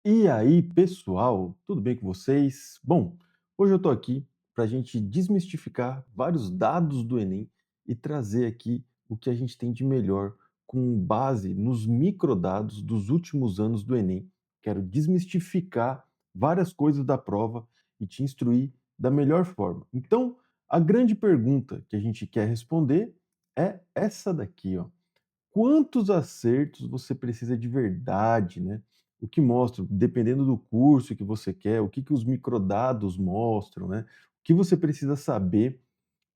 E aí, pessoal, tudo bem com vocês? Bom, hoje eu estou aqui para a gente desmistificar vários dados do Enem e trazer aqui o que a gente tem de melhor com base nos microdados dos últimos anos do Enem. Quero desmistificar várias coisas da prova e te instruir da melhor forma. Então, a grande pergunta que a gente quer responder é essa daqui, ó. Quantos acertos você precisa de verdade, né? O que mostra, dependendo do curso que você quer, o que que os microdados mostram, né? O que você precisa saber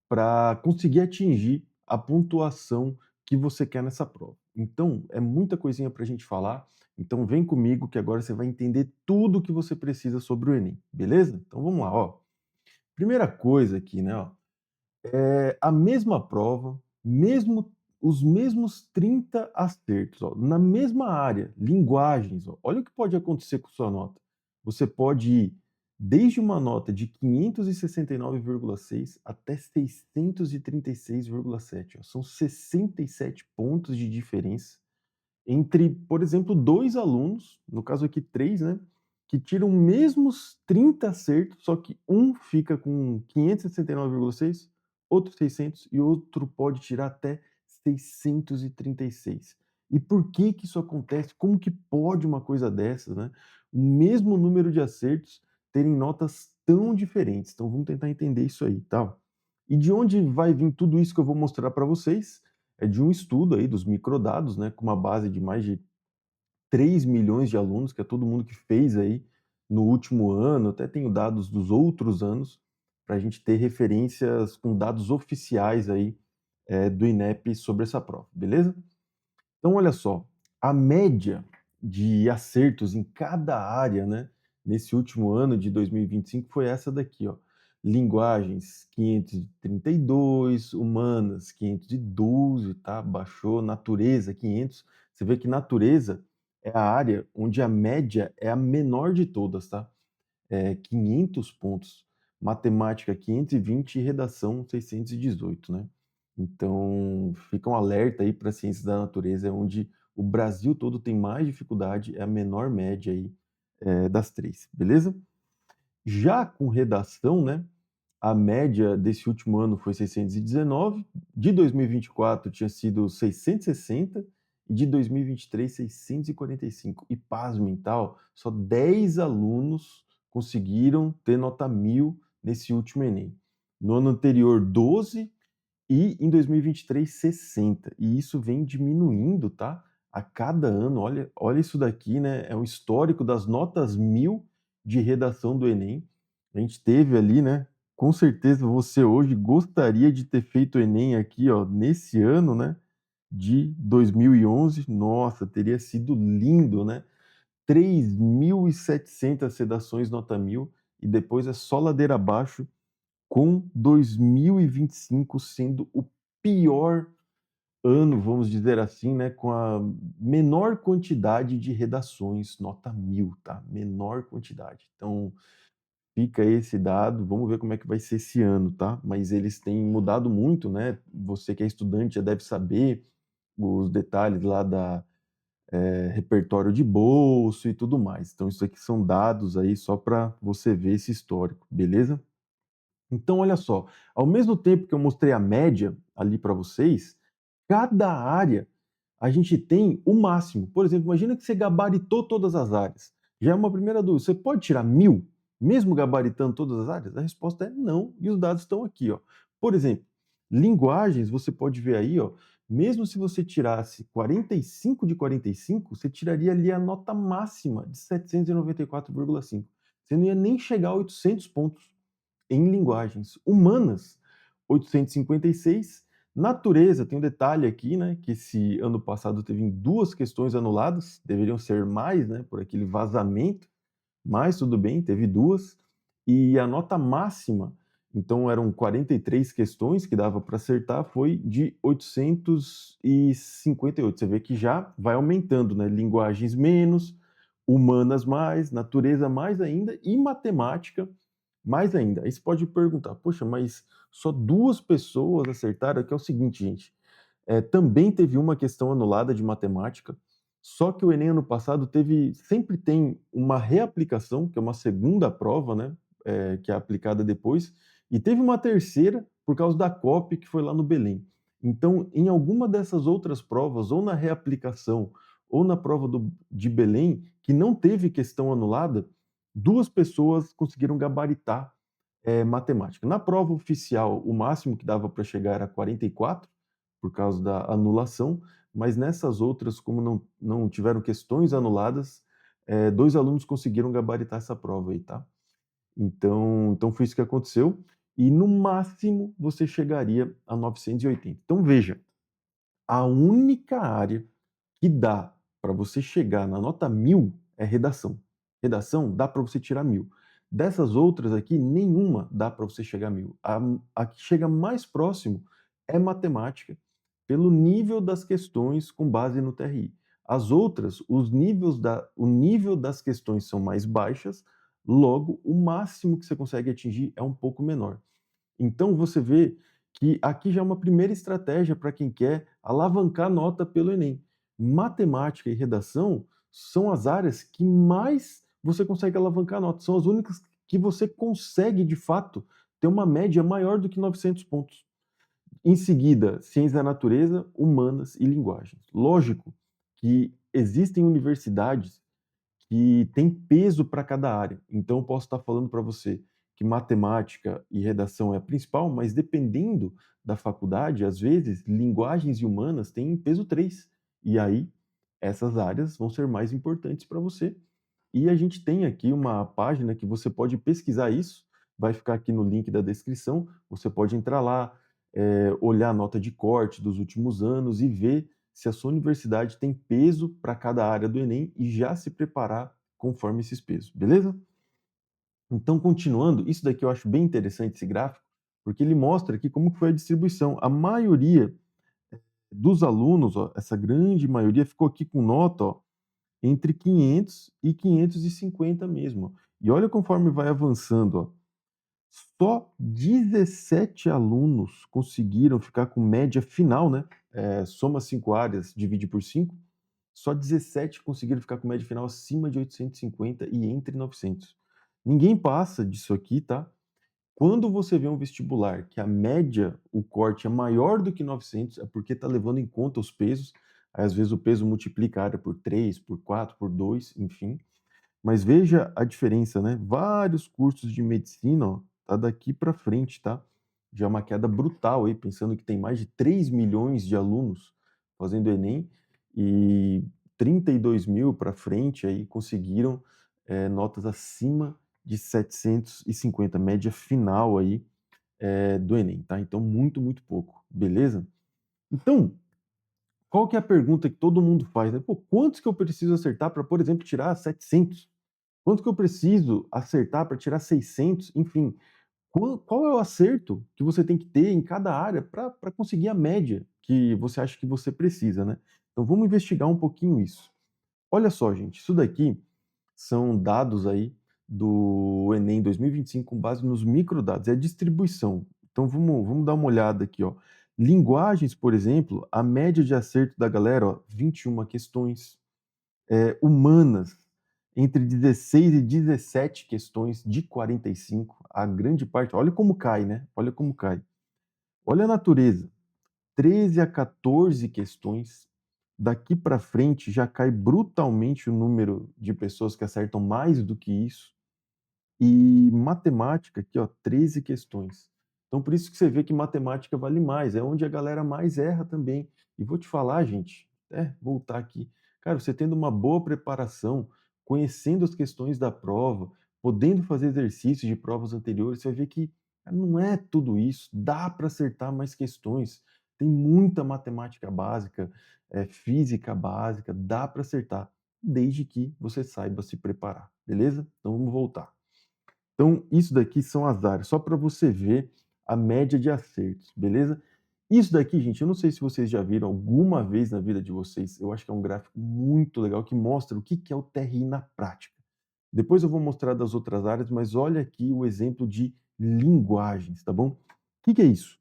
para conseguir atingir a pontuação que você quer nessa prova. Então, é muita coisinha para a gente falar. Então, vem comigo que agora você vai entender tudo o que você precisa sobre o Enem, beleza? Então, vamos lá, ó. Primeira coisa aqui, né, ó, a mesma prova, mesmo os mesmos 30 acertos, ó, na mesma área, linguagens, ó, olha o que pode acontecer com sua nota. Você pode ir desde uma nota de 569,6 até 636,7, ó, são 67 pontos de diferença entre, por exemplo, 2 alunos, no caso aqui 3, né, que tiram mesmos 30 acertos, só que um fica com 569,6, outro 600 e outro pode tirar até 636. E por que que isso acontece? Como que pode uma coisa dessas, né, o mesmo número de acertos terem notas tão diferentes? Então vamos tentar entender isso aí, tá? E de onde vai vir tudo isso que eu vou mostrar para vocês? É de um estudo aí dos microdados, né, com uma base de mais de 3 milhões de alunos, que é todo mundo que fez aí no último ano, até tenho dados dos outros anos, para a gente ter referências com dados oficiais aí, do INEP sobre essa prova, beleza? Então olha só, a média de acertos em cada área, né, nesse último ano de 2025 foi essa daqui, ó. Linguagens 532, humanas 512, tá, baixou, natureza 500. Você vê que natureza é a área onde a média é a menor de todas, tá? 500 pontos, matemática 520 e redação 618, né. Então, fica um alerta aí para ciências da natureza, é onde o Brasil todo tem mais dificuldade, é a menor média aí, das 3, beleza? Já com redação, né, a média desse último ano foi 619, de 2024 tinha sido 660 e de 2023 645. E pasmem, tal, só 10 alunos conseguiram ter nota 1000 nesse último Enem. No ano anterior, 12 e em 2023, 60. E isso vem diminuindo, tá? A cada ano. Olha isso daqui, né? É um histórico das notas 1000 de redação do Enem. A gente teve ali, né? Com certeza você hoje gostaria de ter feito o Enem aqui, ó, nesse ano, né? De 2011. Nossa, teria sido lindo, né? 3.700 redações nota 1000 e depois é só ladeira abaixo com 2025 sendo o pior ano, vamos dizer assim, né, com a menor quantidade de redações, nota 1000, tá? Menor quantidade. Então, fica esse dado, vamos ver como é que vai ser esse ano, tá? Mas eles têm mudado muito, né? Você que é estudante já deve saber os detalhes lá da repertório de bolso e tudo mais. Então, isso aqui são dados aí só para você ver esse histórico, beleza? Então, olha só, ao mesmo tempo que eu mostrei a média ali para vocês, cada área a gente tem o máximo. Por exemplo, imagina que você gabaritou todas as áreas. Já é uma primeira dúvida. Você pode tirar 1000, mesmo gabaritando todas as áreas? A resposta é não, e os dados estão aqui, ó. Por exemplo, linguagens, você pode ver aí, ó, mesmo se você tirasse 45 de 45, você tiraria ali a nota máxima de 794,5. Você não ia nem chegar a 800 pontos em linguagens humanas, 856. Natureza, tem um detalhe aqui, né, que esse ano passado teve 2 questões anuladas, deveriam ser mais, né, por aquele vazamento, mas tudo bem, teve 2. E a nota máxima, então eram 43 questões que dava para acertar, foi de 858. Você vê que já vai aumentando, né, linguagens menos, humanas mais, natureza mais ainda e matemática mais ainda. Aí você pode perguntar: "Poxa, mas só 2 pessoas acertaram?" Que é o seguinte, gente, também teve uma questão anulada de matemática, Só que o Enem ano passado sempre tem uma reaplicação, que é uma segunda prova, né, que é aplicada depois, e teve uma terceira por causa da COP que foi lá no Belém. Então, em alguma dessas outras provas, ou na reaplicação, ou na prova de Belém, que não teve questão anulada, 2 pessoas conseguiram gabaritar, matemática. Na prova oficial, o máximo que dava para chegar era 44, por causa da anulação, mas nessas outras, como não tiveram questões anuladas, 2 alunos conseguiram gabaritar essa prova aí, tá. Então foi isso que aconteceu, e no máximo você chegaria a 980. Então veja, a única área que dá para você chegar na nota 1000 é redação. Redação dá para você tirar 1000. Dessas outras aqui, nenhuma dá para você chegar a 1000. A que chega mais próximo é matemática, pelo nível das questões com base no TRI. As outras, o nível das questões são mais baixas, logo o máximo que você consegue atingir é um pouco menor. Então você vê que aqui já é uma primeira estratégia para quem quer alavancar nota pelo Enem. Matemática e redação são as áreas que mais você consegue alavancar nota, são as únicas que você consegue, de fato, ter uma média maior do que 900 pontos. Em seguida, ciência da natureza, humanas e linguagens. Lógico que existem universidades que tem peso para cada área. Então, eu posso estar falando para você que matemática e redação é a principal, mas dependendo da faculdade, às vezes, linguagens e humanas têm peso 3. E aí, essas áreas vão ser mais importantes para você. E a gente tem aqui uma página que você pode pesquisar isso, vai ficar aqui no link da descrição. Você pode entrar lá, olhar a nota de corte dos últimos anos e ver se a sua universidade tem peso para cada área do Enem e já se preparar conforme esses pesos, beleza? Então, continuando, isso daqui eu acho bem interessante esse gráfico, porque ele mostra aqui como foi a distribuição. A maioria dos alunos, ó, essa grande maioria, ficou aqui com nota, ó, entre 500 e 550 mesmo. E olha conforme vai avançando, ó, só 17 alunos conseguiram ficar com média final, né? Soma 5 áreas, divide por 5. Só 17 conseguiram ficar com média final acima de 850 e entre 900. Ninguém passa disso aqui, tá? Quando você vê um vestibular que a média, o corte é maior do que 900, é porque está levando em conta os pesos. Aí, às vezes o peso multiplica a área por 3, por 4, por 2, enfim. Mas veja a diferença, né? Vários cursos de medicina, ó, tá daqui para frente, tá? Já é uma queda brutal aí, pensando que tem mais de 3 milhões de alunos fazendo Enem e 32 mil para frente aí conseguiram notas acima de 750, média final aí do Enem, tá? Então, muito, muito pouco, beleza? Então, qual que é a pergunta que todo mundo faz, né? Pô, quantos que eu preciso acertar para, por exemplo, tirar 700? Quanto que eu preciso acertar para tirar 600? Enfim, qual é o acerto que você tem que ter em cada área para conseguir a média que você acha que você precisa, né? Então vamos investigar um pouquinho isso. Olha só, gente, isso daqui são dados aí do Enem 2025 com base nos microdados, é a distribuição. Então vamos dar uma olhada aqui, ó. Linguagens, por exemplo, a média de acerto da galera, ó, 21 questões. Humanas, entre 16 e 17 questões de 45, a grande parte, olha como cai, né? Olha como cai. Olha a natureza, 13 a 14 questões. Daqui para frente já cai brutalmente o número de pessoas que acertam mais do que isso. E matemática aqui, ó, 13 questões. Então por isso que você vê que matemática vale mais, é onde a galera mais erra também. E vou te falar, gente, voltar aqui. Cara, você tendo uma boa preparação, conhecendo as questões da prova, podendo fazer exercícios de provas anteriores, você vai ver que não é tudo isso, dá para acertar mais questões. Tem muita matemática básica, física básica, dá para acertar, desde que você saiba se preparar, beleza? Então vamos voltar. Então, isso daqui são as áreas, só para você ver a média de acertos, beleza? Isso daqui, gente, eu não sei se vocês já viram alguma vez na vida de vocês, eu acho que é um gráfico muito legal que mostra o que é o TRI na prática. Depois eu vou mostrar das outras áreas, mas olha aqui o exemplo de linguagens, tá bom? O que é isso?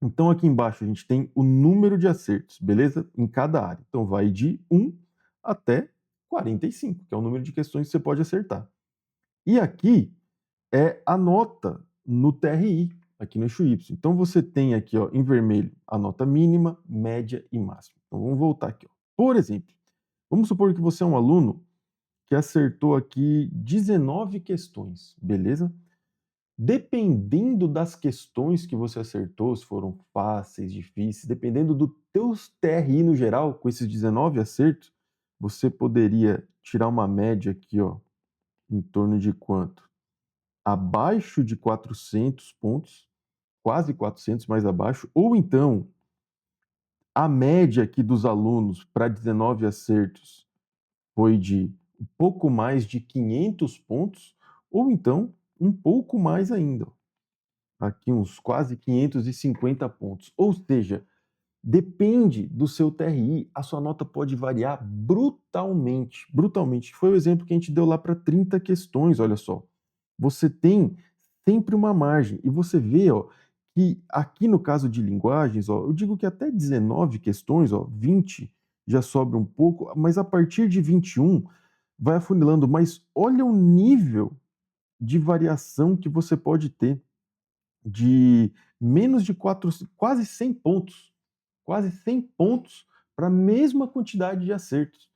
Então, aqui embaixo a gente tem o número de acertos, beleza? Em cada área. Então, vai de 1 até 45, que é o número de questões que você pode acertar. E aqui é a nota no TRI, aqui no eixo Y. Então você tem aqui, ó, em vermelho, a nota mínima, média e máxima. Então vamos voltar aqui, ó. Por exemplo, vamos supor que você é um aluno que acertou aqui 19 questões, beleza? Dependendo das questões que você acertou, se foram fáceis, difíceis, dependendo do teu TRI no geral, com esses 19 acertos, você poderia tirar uma média aqui, ó, em torno de quanto? Abaixo de 400 pontos, quase 400 mais abaixo, ou então a média aqui dos alunos para 19 acertos foi de um pouco mais de 500 pontos, ou então um pouco mais ainda, aqui uns quase 550 pontos. Ou seja, depende do seu TRI, a sua nota pode variar brutalmente, brutalmente. Foi o exemplo que a gente deu lá para 30 questões, olha só. Você tem sempre uma margem e você vê, ó, que aqui no caso de linguagens, ó, eu digo que até 19 questões, ó, 20 já sobra um pouco, mas a partir de 21 vai afunilando, mas olha o nível de variação que você pode ter de menos de 4, quase 100 pontos para a mesma quantidade de acertos.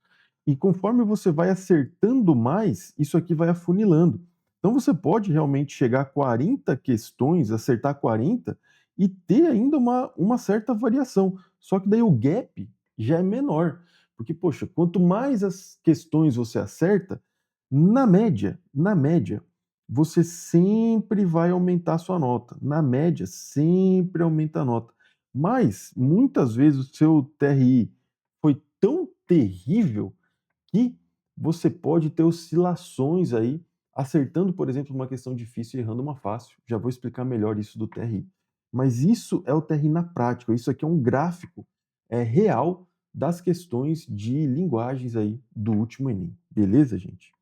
E conforme você vai acertando mais, isso aqui vai afunilando. Então você pode realmente chegar a 40 questões, acertar 40 e ter ainda uma certa variação. Só que daí o gap já é menor. Porque, poxa, quanto mais as questões você acerta, na média, você sempre vai aumentar a sua nota. Na média, sempre aumenta a nota. Mas, muitas vezes, o seu TRI foi tão terrível que você pode ter oscilações aí, acertando, por exemplo, uma questão difícil e errando uma fácil. Já vou explicar melhor isso do TRI. Mas isso é o TRI na prática. Isso aqui é um gráfico real das questões de linguagens aí do último Enem. Beleza, gente?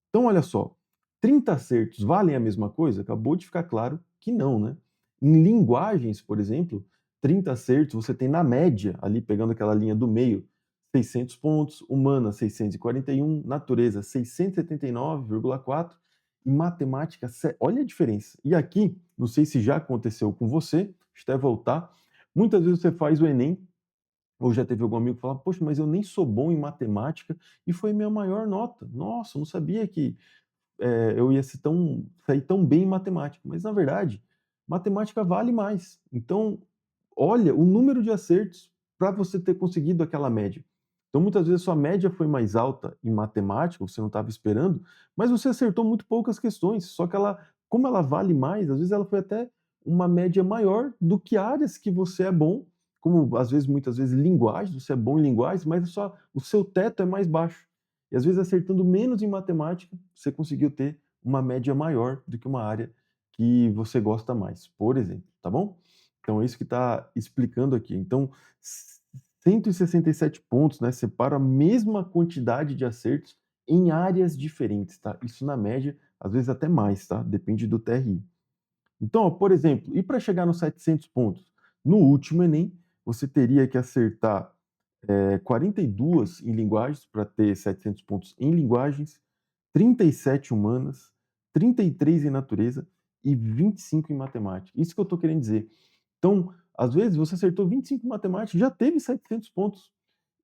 Então, olha só, 30 acertos valem a mesma coisa? Acabou de ficar claro que não, né? Em linguagens, por exemplo, 30 acertos você tem na média, ali pegando aquela linha do meio, 600 pontos, humana 641, natureza 679,4 e matemática, olha a diferença. E aqui, não sei se já aconteceu com você, deixa eu até voltar, muitas vezes você faz o Enem, ou já teve algum amigo que fala, poxa, mas eu nem sou bom em matemática e foi minha maior nota. Nossa, eu não sabia que eu ia sair tão bem em matemática, mas na verdade, matemática vale mais. Então, olha o número de acertos para você ter conseguido aquela média. Então, muitas vezes, sua média foi mais alta em matemática, você não estava esperando, mas você acertou muito poucas questões, só que ela, como ela vale mais, às vezes ela foi até uma média maior do que áreas que você é bom, como às vezes, muitas vezes, linguagens, você é bom em linguagens, mas o seu teto é mais baixo. E às vezes acertando menos em matemática, você conseguiu ter uma média maior do que uma área que você gosta mais, por exemplo, tá bom? Então é isso que está explicando aqui. Então, 167 pontos, né, separa a mesma quantidade de acertos em áreas diferentes, tá? Isso na média, às vezes até mais, tá? Depende do TRI. Então, ó, por exemplo, e para chegar nos 700 pontos? No último Enem, você teria que acertar 42 em linguagens para ter 700 pontos em linguagens, 37 humanas, 33 em natureza e 25 em matemática. Isso que eu estou querendo dizer. Então, às vezes você acertou 25 em matemática, já teve 700 pontos.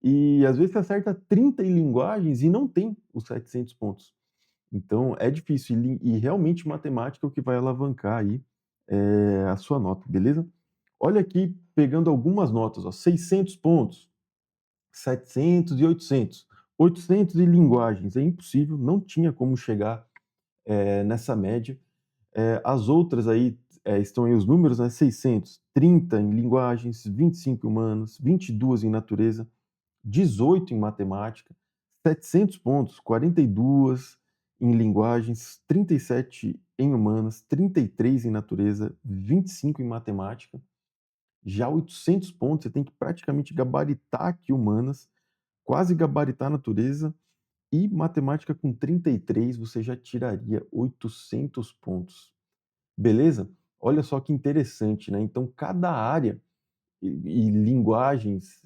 E às vezes você acerta 30 em linguagens e não tem os 700 pontos. Então é difícil e realmente matemática é o que vai alavancar aí a sua nota, beleza? Olha aqui, pegando algumas notas, ó, 600 pontos, 700 e 800. 800 em linguagens, é impossível, não tinha como chegar nessa média. As outras aí, estão aí os números, né? 600, 30 em linguagens, 25 em humanas, 22 em natureza, 18 em matemática, 700 pontos, 42 em linguagens, 37 em humanas, 33 em natureza, 25 em matemática. Já 800 pontos, você tem que praticamente gabaritar aqui humanas, quase gabaritar a natureza, e matemática com 33 você já tiraria 800 pontos. Beleza? Olha só que interessante, né? Então, cada área e linguagens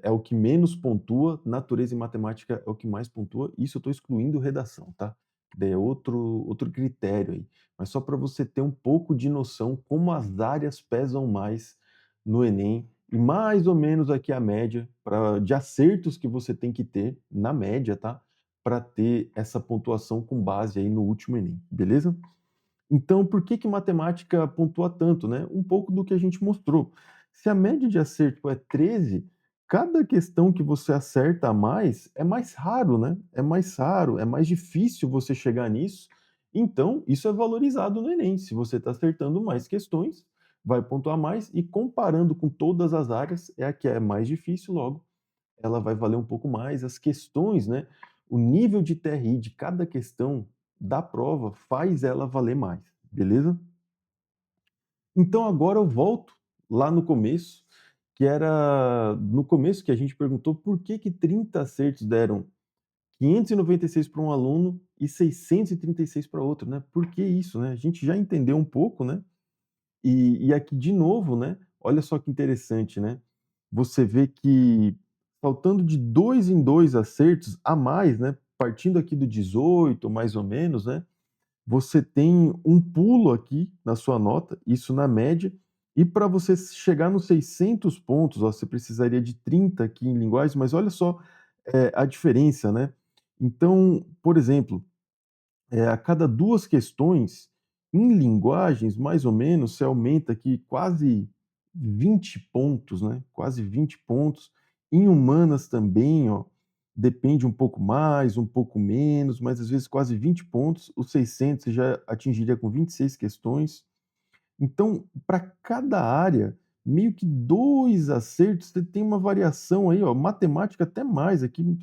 é o que menos pontua, natureza e matemática é o que mais pontua. Isso eu estou excluindo redação, tá? Daí é outro critério aí. Mas só para você ter um pouco de noção como as áreas pesam mais no Enem e mais ou menos aqui a média de acertos que você tem que ter, na média, tá? Para ter essa pontuação com base aí no último Enem, beleza? Então, por que que matemática pontua tanto, né? Um pouco do que a gente mostrou. Se a média de acerto é 13, cada questão que você acerta a mais é mais raro, né? É mais raro, é mais difícil você chegar nisso. Então, isso é valorizado no Enem. Se você está acertando mais questões, vai pontuar mais, e comparando com todas as áreas, é a que é mais difícil, logo, ela vai valer um pouco mais. As questões, né? O nível de TRI de cada questão da prova faz ela valer mais, beleza? Então agora eu volto lá no começo, que era no começo que a gente perguntou por que que 30 acertos deram 596 para um aluno e 636 para outro, né? Por que isso, né? A gente já entendeu um pouco, né? E aqui de novo, né, olha só que interessante, né, você vê que faltando de 2 em 2 acertos a mais, né, partindo aqui do 18 mais ou menos, né, você tem um pulo aqui na sua nota, isso na média, e para você chegar nos 600 pontos, ó, você precisaria de 30 aqui em linguagem, mas olha só, a diferença, né. Então, por exemplo, a cada 2 questões, em linguagens, mais ou menos, você aumenta aqui quase 20 pontos, né, quase 20 pontos. Em humanas também, ó, depende um pouco mais, um pouco menos, mas às vezes quase 20 pontos. Os 600 você já atingiria com 26 questões. Então, para cada área, meio que 2 acertos, você tem uma variação aí, ó, matemática até mais, aqui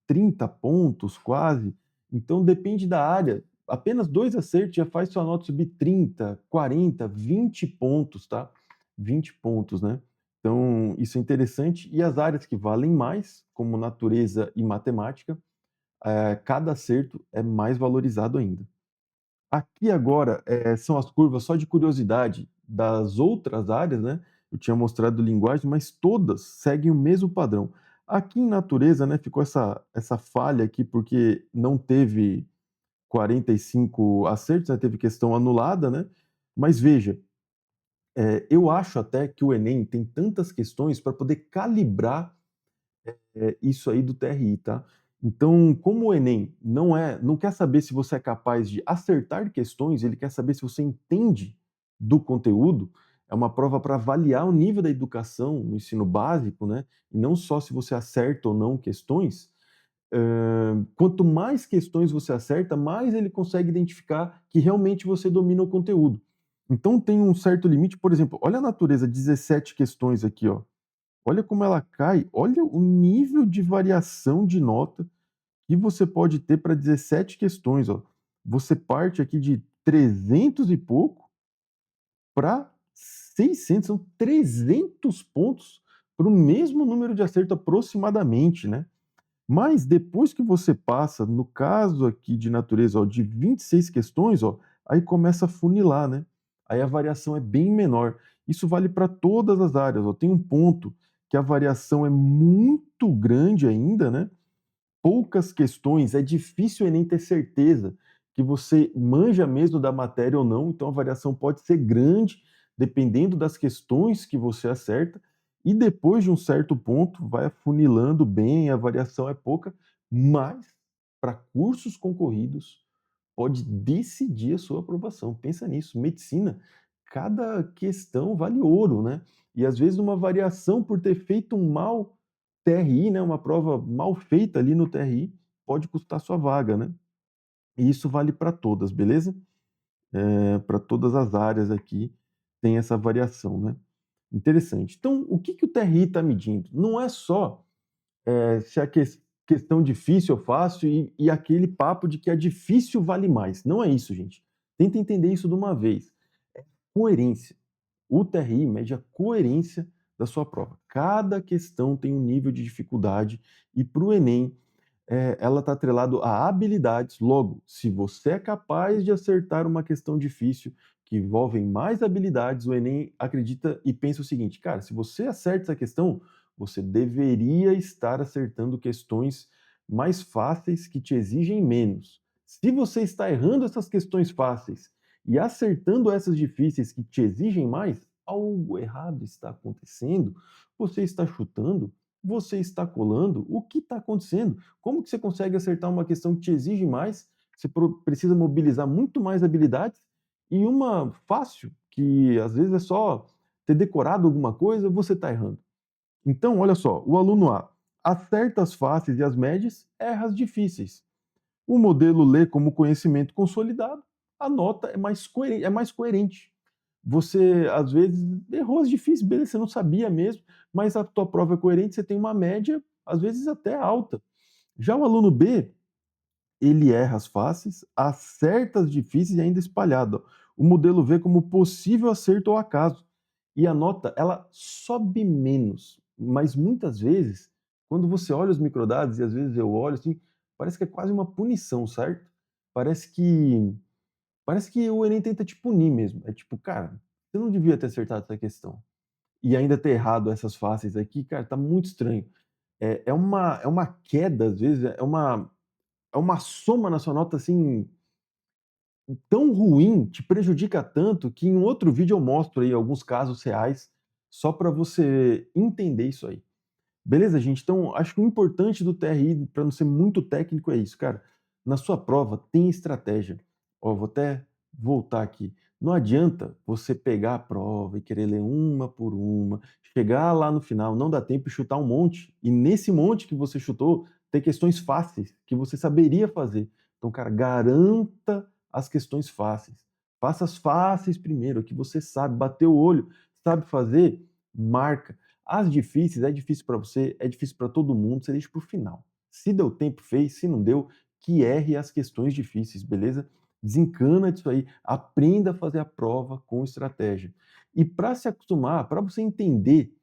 30 pontos quase, então depende da área. Apenas 2 acertos já faz sua nota subir 30, 40, 20 pontos, tá? 20 pontos, né? Então isso é interessante. E as áreas que valem mais, como natureza e matemática, cada acerto é mais valorizado ainda. Aqui agora, são as curvas só de curiosidade das outras áreas, né, eu tinha mostrado linguagem, mas todas seguem o mesmo padrão. Aqui em natureza, né, ficou essa falha aqui, porque não teve 45 acertos, né, teve questão anulada, né, mas veja, eu acho até que o Enem tem tantas questões para poder calibrar isso aí do TRI, tá? Então, como o Enem não quer saber se você é capaz de acertar questões, ele quer saber se você entende do conteúdo, é uma prova para avaliar o nível da educação no ensino básico, né, e não só se você acerta ou não questões. Quanto mais questões você acerta, mais ele consegue identificar que realmente você domina o conteúdo. Então tem um certo limite, por exemplo, olha a natureza, 17 questões aqui, ó. Olha como ela cai, olha o nível de variação de nota que você pode ter para 17 questões, ó. Você parte aqui de 300 e pouco para 600, são 300 pontos para o mesmo número de acerto aproximadamente, né. Mas depois que você passa, no caso aqui de natureza, ó, de 26 questões, ó, aí começa a funilar, né. Aí a variação é bem menor. Isso vale para todas as áreas, ó. Tem um ponto que a variação é muito grande ainda, né, poucas questões, é difícil o Enem ter certeza que você manja mesmo da matéria ou não, então a variação pode ser grande, dependendo das questões que você acerta, e depois de um certo ponto vai afunilando bem, a variação é pouca, mas para cursos concorridos pode decidir a sua aprovação. Pensa nisso, medicina, cada questão vale ouro, né? E às vezes uma variação por ter feito um mau TRI, né, uma prova mal feita ali no TRI, pode custar sua vaga, né? E isso vale para todas, beleza? Para todas as áreas aqui tem essa variação, né? Interessante. Então, o que que o TRI está medindo? Não é só se a questão difícil ou fácil e aquele papo de que a difícil vale mais. Não é isso, gente. Tenta entender isso de uma vez. Coerência. O TRI mede a coerência da sua prova. Cada questão tem um nível de dificuldade e para o Enem, ela está atrelado a habilidades. Logo, se você é capaz de acertar uma questão difícil que envolve mais habilidades, o Enem acredita e pensa o seguinte: cara, se você acerta essa questão, você deveria estar acertando questões mais fáceis que te exigem menos. Se você está errando essas questões fáceis e acertando essas difíceis que te exigem mais, algo errado está acontecendo. Você está chutando, você está colando, o que está acontecendo? Como que você consegue acertar uma questão que te exige mais? Você precisa mobilizar muito mais habilidades e uma fácil, que às vezes é só ter decorado alguma coisa, você está errando. Então, olha só, o aluno A acerta as fáceis e as médias, erra as difíceis. O modelo lê como conhecimento consolidado, a nota é mais coerente. Você, às vezes, errou as difíceis, beleza, você não sabia mesmo, mas a tua prova é coerente, você tem uma média, às vezes até alta. Já o aluno B, ele erra as fáceis, acerta as difíceis e ainda espalhado. O modelo vê como possível acerto ou acaso. E a nota, ela sobe menos. Mas muitas vezes, quando você olha os microdados, e às vezes eu olho assim, parece que é quase uma punição, certo? Parece que parece que o Enem tenta te punir mesmo. É tipo, cara, você não devia ter acertado essa questão. E ainda ter errado essas fáceis aqui, cara, tá muito estranho. É uma queda, às vezes, é uma soma na sua nota, assim, tão ruim, te prejudica tanto, que em um outro vídeo eu mostro aí alguns casos reais, só para você entender isso aí. Beleza, gente? Então, acho que o importante do TRI, para não ser muito técnico, é isso, cara. Na sua prova, tem estratégia. Ó, vou até voltar aqui. Não adianta você pegar a prova e querer ler uma por uma, chegar lá no final, não dá tempo e chutar um monte. E nesse monte que você chutou, ter questões fáceis que você saberia fazer. Então, cara, garanta as questões fáceis. Faça as fáceis primeiro, que você sabe, bateu o olho, sabe fazer, marca. As difíceis, é difícil para você, é difícil para todo mundo, você deixa para o final. Se deu tempo, fez, se não deu, que erre as questões difíceis, beleza? Desencana disso aí, aprenda a fazer a prova com estratégia. E para se acostumar, para você entender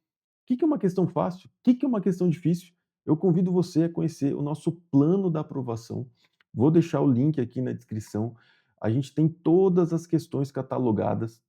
o que é uma questão fácil, o que é uma questão difícil, eu convido você a conhecer o nosso plano da aprovação. Vou deixar o link aqui na descrição. A gente tem todas as questões catalogadas,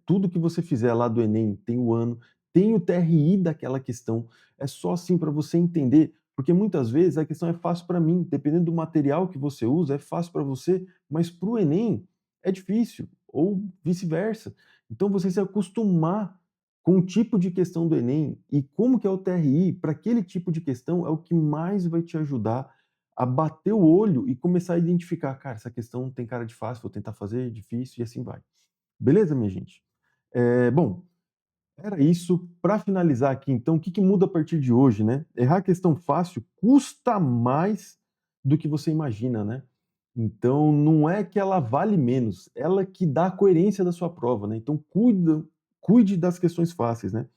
tudo que você fizer lá do Enem tem o ano, tem o TRI daquela questão. É só assim para você entender, porque muitas vezes a questão é fácil para mim, dependendo do material que você usa, é fácil para você, mas para o Enem é difícil, ou vice-versa. Então você se acostumar com o tipo de questão do Enem e como que é o TRI para aquele tipo de questão é o que mais vai te ajudar a bater o olho e começar a identificar, cara, essa questão tem cara de fácil, vou tentar fazer, difícil e assim vai. Beleza, minha gente? Bom, era isso. Para finalizar aqui, então, o que muda a partir de hoje, né? Errar a questão fácil custa mais do que você imagina, né? Então, não é que ela vale menos, ela que dá a coerência da sua prova, né? Então, cuide das questões fáceis, né?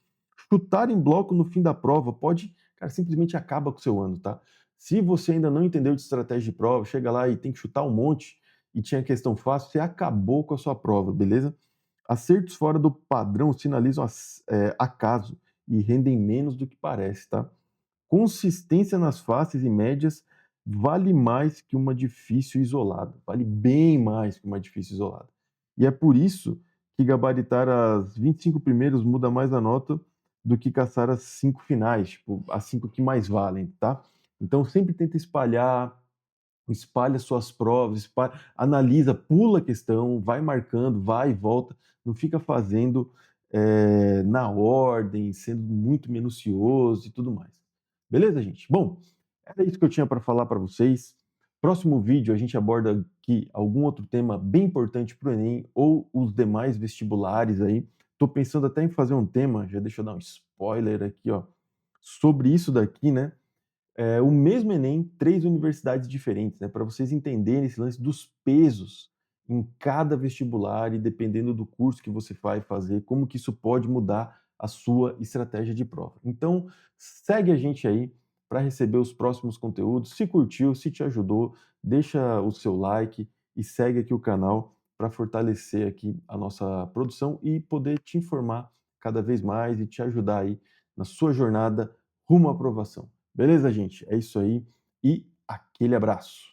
Chutar em bloco no fim da prova pode, cara, simplesmente acaba com o seu ano, tá? Se você ainda não entendeu de estratégia de prova, chega lá e tem que chutar um monte e tinha questão fácil, você acabou com a sua prova, beleza? Acertos fora do padrão sinalizam acaso e rendem menos do que parece, tá? Consistência nas faces e médias vale mais que uma difícil isolada, vale bem mais que uma difícil isolada. E é por isso que gabaritar as 25 primeiros muda mais a nota do que caçar as 5 finais, tipo, as 5 que mais valem, tá? Então sempre tenta espalha suas provas, analisa, pula a questão, vai marcando, vai e volta, não fica fazendo na ordem, sendo muito minucioso e tudo mais. Beleza, gente? Bom, era isso que eu tinha para falar para vocês. Próximo vídeo a gente aborda aqui algum outro tema bem importante para o Enem ou os demais vestibulares aí. Estou pensando até em fazer um tema, já deixa eu dar um spoiler aqui, ó, sobre isso daqui, né? O mesmo Enem, 3 universidades diferentes, né, para vocês entenderem esse lance dos pesos em cada vestibular e dependendo do curso que você vai fazer, como que isso pode mudar a sua estratégia de prova. Então, segue a gente aí para receber os próximos conteúdos. Se curtiu, se te ajudou, deixa o seu like e segue aqui o canal para fortalecer aqui a nossa produção e poder te informar cada vez mais e te ajudar aí na sua jornada rumo à aprovação. Beleza, gente? É isso aí. e aquele abraço.